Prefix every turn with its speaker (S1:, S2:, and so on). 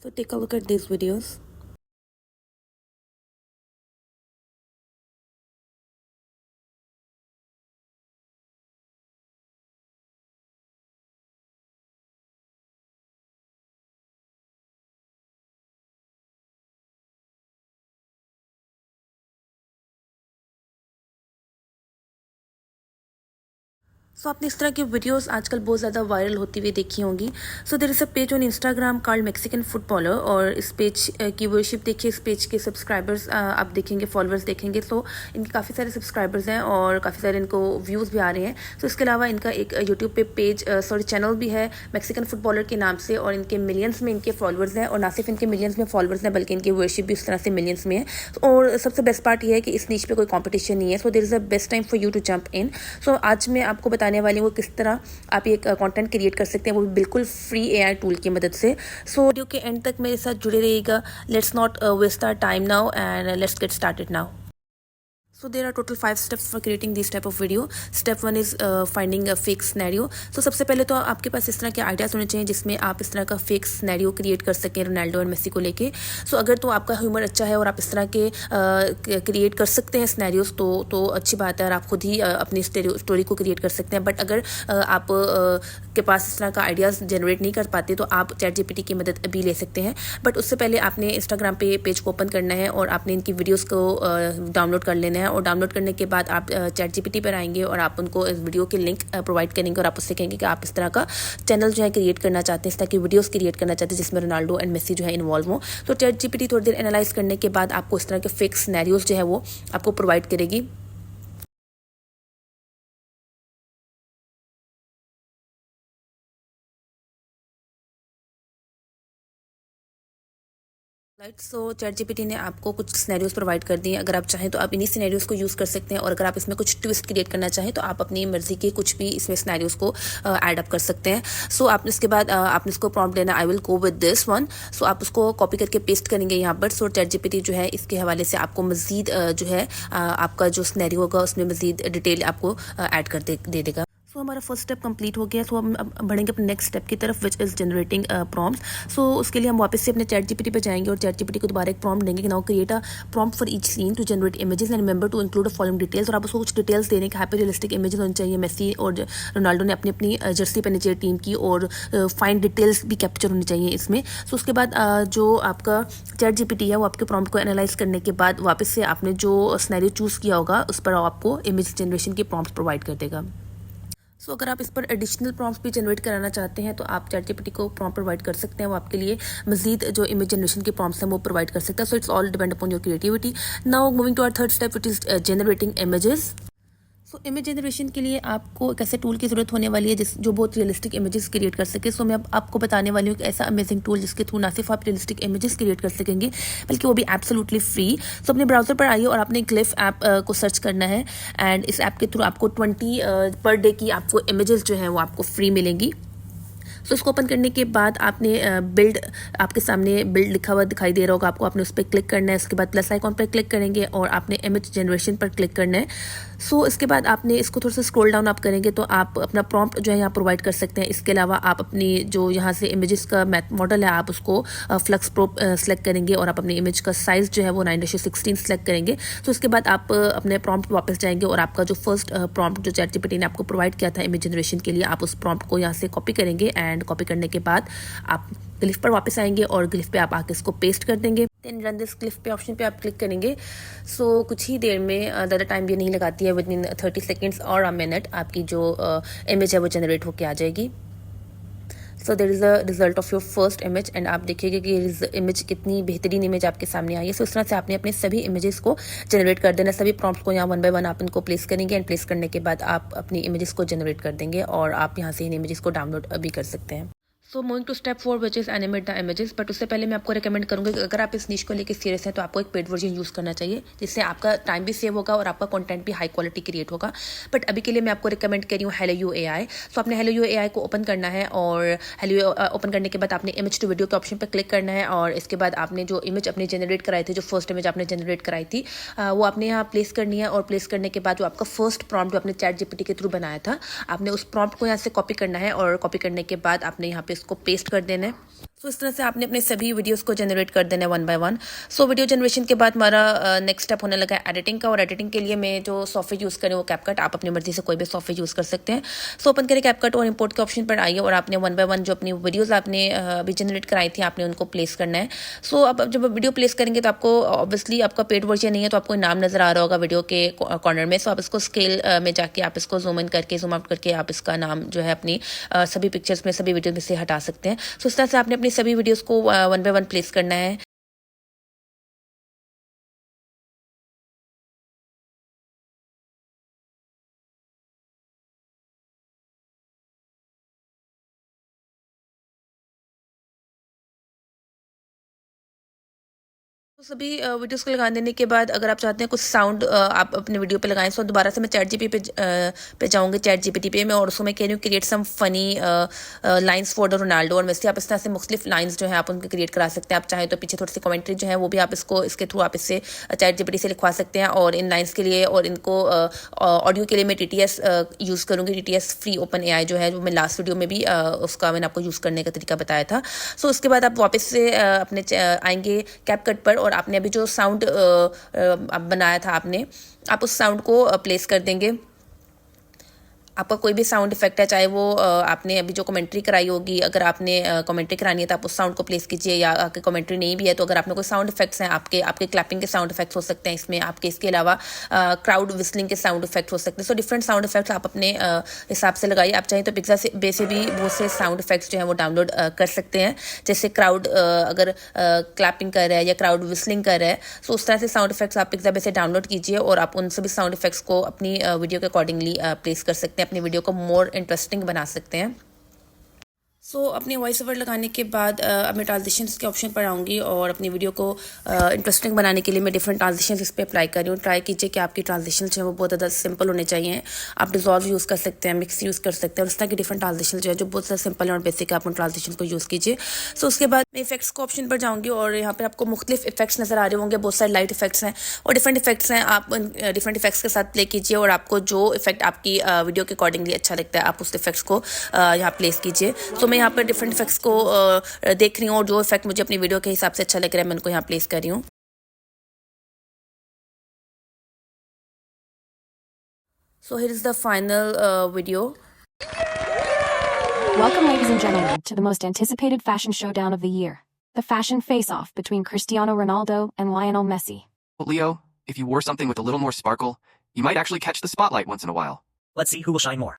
S1: So take a look at these videos. सो आपने इस तरह की वीडियोस आजकल बहुत ज़्यादा वायरल होती हुई देखी होंगी. So there is a page on Instagram called Mexican footballer और इस पेज की व्यूअरशिप देखिए, इस पेज के सब्सक्राइबर्स आप देखेंगे, फॉलोअर्स देखेंगे. सो इनके काफ़ी सारे सब्सक्राइबर्स हैं और काफ़ी सारे इनको व्यूज़ भी आ रहे हैं. सो इसके अलावा इनका एक यूट्यूब पे पेज चैनल भी है मैक्सिकन फुटबॉलर के नाम से और इनके मिलियंस में इनके फॉलोअर्स हैं और ना सिर्फ इनके मिलियंस में फॉलोअर्स हैं बल्कि इनकी व्यूअरशिप भी उस तरह से मिलियंस में है. और सबसे बेस्ट पार्ट ये है कि इस नीच पे कोई कॉम्पिटिशन नहीं है. So there is a best time for you to jump in. So आज मैं आपको बताने वाली हूँ किस तरह आप ये कंटेंट क्रिएट कर सकते हैं, वो भी बिल्कुल फ्री एआई टूल की मदद से. सो वीडियो के एंड तक मेरे साथ जुड़े रहिएगा. Let's not waste our time now and let's get started now. So there are total 5 steps for creating this type of video. Step 1 is finding a fake scenario. So सबसे पहले तो आपके पास इस तरह के आइडियाज़ होने चाहिए जिसमें आप इस तरह का फेक सिनेरियो क्रिएट कर सकें रोनाल्डो और मेसी को लेके. सो अगर तो आपका ह्यूमर अच्छा है और आप इस तरह के क्रिएट कर सकते हैं सिनेरियोज तो अच्छी बात है और आप खुद ही अपनी स्टोरी को क्रिएट कर सकते हैं. बट अगर आप के पास इस तरह का आइडियाज़ जनरेट नहीं कर पाते तो आप चैट जीपीटी की मदद भी ले सकते हैं. बट उससे पहले आपने इंस्टाग्राम पे पेज को ओपन करना है और आपने इनकी वीडियोज़ को डाउनलोड कर लेना है. और डाउनलोड करने के बाद आप चैट जीपीटी पर आएंगे और आप उनको इस वीडियो के लिंक प्रोवाइड करेंगे और आप उससे कहेंगे कि आप इस तरह का चैनल जो है क्रिएट करना चाहते हैं, इस तरह की वीडियोस क्रिएट करना चाहते हैं जिसमें रोनाल्डो एंड मेसी जो है इन्वॉल्व हो. तो चैट जीपीटी थोड़ी देर एनालाइज करने के बाद आपको इस तरह के फेक सिनेरियोज जो है वो आपको प्रोवाइड करेगी. राइट. सो चैट जीपीटी ने आपको कुछ सिनेरियोज प्रोवाइड कर दिए. अगर आप चाहें तो आप इन्हीं सिनेरियोज को यूज़ कर सकते हैं और अगर आप इसमें कुछ ट्विस्ट क्रिएट करना चाहें तो आप अपनी मर्जी के कुछ भी इसमें सिनेरियोज को ऐड अप कर सकते हैं. सो आप इसके बाद आपने इसको प्रॉम्प्ट देना I will go with this one. So आप उसको कॉपी करके पेस्ट करेंगे यहाँ पर. सो चैट जीपीटी जो है इसके हवाले से आपको मजीद जो है आपका जो सिनेरियो होगा उसमें मजीद डिटेल आपको ऐड कर दे देगा. सो हमारा फर्स्ट स्टेप कंप्लीट हो गया. सो हम अब बढ़ेंगे अपने नेक्स्ट स्टेप की तरफ विच इज़ जनरेटिंग प्रॉम्प्ट्स. सो उसके लिए हम वापस से अपने चैट जीपीटी पे जाएंगे और चैट जीपीटी को दोबारा एक प्रॉम्प्ट देंगे कि now create a prompt for each scene to generate images and remember to include following details. और आप उसको कुछ डिटेल्स देने के हैप्पी रियलिस्टिक इमेजेस होने चाहिए. मेसी और रोनाल्डो ने अपनी अपनी जर्सी पहनी चाहिए टीम की और फाइन डिटेल्स भी कैप्चर होनी चाहिए इसमें. सो उसके बाद जो आपका चैट जीपीटी है वो आपके प्रॉम्प्ट को एनालाइज करने के बाद वापस से आपने जो सिनेरियो चूज़ किया होगा उस पर आपको इमेज जनरेशन के प्रॉम्प्ट प्रोवाइड कर देगा. सो अगर आप इस पर एडिशनल प्रॉम्प्ट्स भी जनरेट कराना चाहते हैं तो आप चैट जीपीटी को प्रॉम्प्ट प्रोवाइड कर सकते हैं. वो आपके लिए मजीद जो इमेज जनरेशन के प्रॉम्प्ट्स हैं वो प्रोवाइड कर सकता है. So it's all depend upon your creativity. Now moving to our third step which is generating images. So image generation के लिए आपको एक ऐसे टूल की ज़रूरत होने वाली है जो बहुत रियलिस्टिक इमेजेस क्रिएट कर सके. सो मैं अब आपको बताने वाली हूँ कि ऐसा अमेजिंग टूल जिसके थ्रू ना सिर्फ आप रियलिस्टिक इमेजेस क्रिएट कर सकेंगे बल्कि वो भी एब्सोल्युटली फ्री. सो अपने ब्राउज़र पर आइए और आपने ग्लिफ ऐप को सर्च करना है एंड इस ऐप के थ्रू आपको 20 पर डे की आपको इमेजेस जो है वो आपको फ्री मिलेंगी. सो इसको ओपन करने के बाद आपने बिल्ड आपके सामने बिल्ड लिखा हुआ दिखाई दे रहा होगा आपको. आपने उस पर क्लिक करना है. उसके बाद प्लस आइकॉन पर क्लिक करेंगे और आपने इमेज जनरेशन पर क्लिक करना है. सो इसके बाद आपने इसको थोड़ा सा स्क्रॉल डाउन आप करेंगे तो आप अपना प्रॉम्प्ट जो है यहाँ प्रोवाइड कर सकते हैं. इसके अलावा आप अपनी जो यहाँ से इमेजेस का मॉडल है आप उसको फ्लक्स प्रो सेलेक्ट करेंगे और आप अपनी इमेज का साइज़ जो है वो 9:16 सेलेक्ट करेंगे. तो उसके बाद आप अपने प्रॉम्प्ट वापस जाएंगे और आपका जो फर्स्ट प्रॉम्प्ट जो चैट जीपीटी ने आपको प्रोवाइड किया था इमेज जनरेशन के लिए आप उस प्रॉम्प्ट को यहाँ से कॉपी करेंगे एंड कॉपी करने के बाद आप ग्लिफ पर वापस आएंगे और ग्लिफ पे आप आके इसको पेस्ट कर देंगे. देन रन दिस ग्लिफ पे ऑप्शन पे आप क्लिक करेंगे. सो कुछ ही देर में ज़्यादा टाइम भी नहीं लगाती है, विद इन 30 सेकेंड्स और अ मिनट आपकी जो इमेज है वो जनरेट होके आ जाएगी. So there is a result of your first image and आप देखिएगा कि इमेज कितनी बेहतरीन इमेज आपके सामने आई है. सो इस तरह से आपने अपने सभी इमेजेस को जनरेट कर देना. सभी प्रॉम्प्ट्स को यहाँ 1 बाय 1 आप इनको प्लेस करेंगे एंड प्लेस करने के बाद आप अपनी इमेजेस को जनरेट कर देंगे और आप यहाँ से इन इमेजेस को डाउनलोड भी कर सकते हैं. So moving to step 4 which is animate the images. But उससे पहले मैं आपको रिकमेंड करूँगी कि अगर आप इस निश को लेकर सीरियस हैं तो आपको एक पेड वर्जन यूज़ करना चाहिए जिससे आपका टाइम भी सेव होगा और आपका कंटेंट भी हाई क्वालिटी क्रिएट होगा. बट अभी के लिए मैं आपको रिकमेंड कर रही हूँ हेलो यू एआई. सो आपने हेलो यू एआई को ओपन करना है और हेलो ओपन करने के बाद आपने इमेज टू वीडियो के ऑप्शन पर क्लिक करना है और इसके बाद आपने जो इमेज अपने जनरेट कराई थी, जो फर्स्ट इमेज आपने जनरेट कराई थी वो आपने यहाँ प्लेस करनी है. और प्लेस करने के बाद जो आपका फर्स्ट प्रॉम्प्ट जो आपने चैट जीपीटी के थ्रू बनाया था आपने उस प्रॉम्प्ट को यहाँ से कॉपी करना है और कॉपी करने के बाद आपने यहाँ पे इसको पेस्ट कर देना है. सो इस तरह से आपने अपने सभी वीडियोस को जनरेट कर देना है one by one. So video generation के बाद हमारा नेक्स्ट स्टेप होने लगा है एडिटिंग का, और एडिटिंग के लिए मैं जो सॉफ्टवेयर यूज़ करें वो कैपकट, आप अपनी मर्जी से कोई भी सॉफ्टवेयर यूज़ कर सकते हैं। सो ओपन करें कैपकट और इंपोर्ट के ऑप्शन पर आइए, और आपने वन बाय वन जो अपनी वीडियोज़ आपने अभी जनरेट कराई थी आपने उनको प्लेस करना है। सो अब जब वीडियो प्लेस करेंगे तो आपको ऑब्वियसली आपका पेड वर्जन नहीं है तो आपको नाम नज़र आ रहा होगा वीडियो के कॉर्नर में। सो आप इसको स्केल में जाके आप इसको जूम इन करके जूम आउट करके आप इसका नाम जो है अपनी सभी पिक्चर्स में सभी वीडियो में से हटा सकते हैं। सो इस तरह से आपने अपनी सभी वीडियोज़ को वन बाय वन प्लेस करना है। तो सभी वीडियोस को लगा देने के बाद अगर आप चाहते हैं कुछ साउंड आप अपने वीडियो पे लगाएं, तो दोबारा से मैं चैट जीपीटी पे जाऊंगी, चैट जीपीटी पे मैं, और उसको मैं कह रही हूँ create some funny lines for the Ronaldo, और वैसे आप इस तरह से मुख्तलिफ लाइंस जो है आप उनको क्रिएट करा सकते हैं। आप चाहें तो पीछे थोड़ी सी कमेंट्री जो है वो भी आप इसके थ्रू आप इससे चैट जीपीटी से लिखवा सकते हैं। और इन लाइन्स के लिए और इनको ऑडियो के लिए मैं TTS यूज़ करूँगी। TTS फ्री ओपन AI जो है, जो मैं लास्ट वीडियो में भी उसका मैंने आपको यूज़ करने का तरीका बताया था। सो उसके बाद आप वापस से अपने आएंगे कैपकट पर, और आपने अभी जो साउंड बनाया था आप उस साउंड को प्लेस कर देंगे। आपका कोई भी साउंड इफेक्ट है, चाहे वो आपने अभी जो कमेंट्री कराई होगी, अगर आपने कमेंट्री करानी है तो आप उस साउंड को प्लेस कीजिए, या आपकी कमेंट्री नहीं भी है तो अगर आपने कोई साउंड इफेक्ट्स हैं आपके क्लैपिंग के साउंड इफेक्ट्स हो सकते हैं इसमें, आपके इसके अलावा क्राउड विस्लिंग के साउंड इफेक्ट हो सकते हैं। सो डिफरेंट साउंड इफेक्ट्स आप अपने हिसाब से लगाइए। आप चाहें तो पिक्सा से भी बहुत से साउंड इफेक्ट्स जो है वो डाउनलोड कर सकते हैं, जैसे क्राउड अगर क्लैपिंग कर रहा है या क्राउड विस्लिंग कर रहा है, सो उस तरह से साउंड इफेक्ट्स आप पिक्सा से डाउनलोड कीजिए, और आप उन सभी साउंड इफेक्ट्स को अपनी वीडियो के अकॉर्डिंगली प्लेस कर सकते हैं, अपनी वीडियो को मोर इंटरेस्टिंग बना सकते हैं। सो अपनी वॉइस ओवर लगाने के बाद अब मैं ट्रांजिशंस के ऑप्शन पर आऊँगी, और अपनी वीडियो को इंटरेस्टिंग बनाने के लिए मैं डिफरेंट ट्रांजिशंस इस पर अप्लाई कर रही हूँ। ट्राई कीजिए कि आपकी ट्रांजिशन जो है वो बहुत ज़्यादा सिंपल होने चाहिए। आप डिजॉल्व यूज़ कर सकते हैं, मिक्स यूज़ कर सकते हैं, और इस तरह की डिफरेंट ट्रांजिशन जो है जो बहुत ज़्यादा सिंपल है और बेसिक है, आप उन ट्रांजिशन को यूज़ कीजिए। सो उसके बाद मैं इफेक्ट्स को ऑप्शन पर जाऊँगी, और यहाँ पर आपको मुख्तलिफ इफेक्ट्स नज़र आ रहे होंगे, बहुत सारे लाइट इफेक्ट्स हैं और डिफरेंट इफेक्ट्स हैं। आप डिफरेंट इफेक्ट्स के साथ प्ले कीजिए, और आपको जो इफेक्ट आपकी वीडियो के अकॉर्डिंगली अच्छा लगता है आप उस इफेक्ट्स को यहाँ प्लेस कीजिए। सो मैं यहाँ पर डिफरेंट इफेक्ट्स को देख रही हूँ, और जो इफेक्ट मुझे अपनी वीडियो के हिसाब से अच्छा लग रहा है मैं उनको यहाँ प्लेस कर रही हूँ। So here is the final video.
S2: Welcome, ladies and gentlemen, to the most anticipated fashion showdown of the year. The fashion face-off between Cristiano Ronaldo and Lionel Messi.
S3: Well, Leo, if you wore something with a little more sparkle, you might actually catch the spotlight once in a while.
S4: Let's see who will shine more.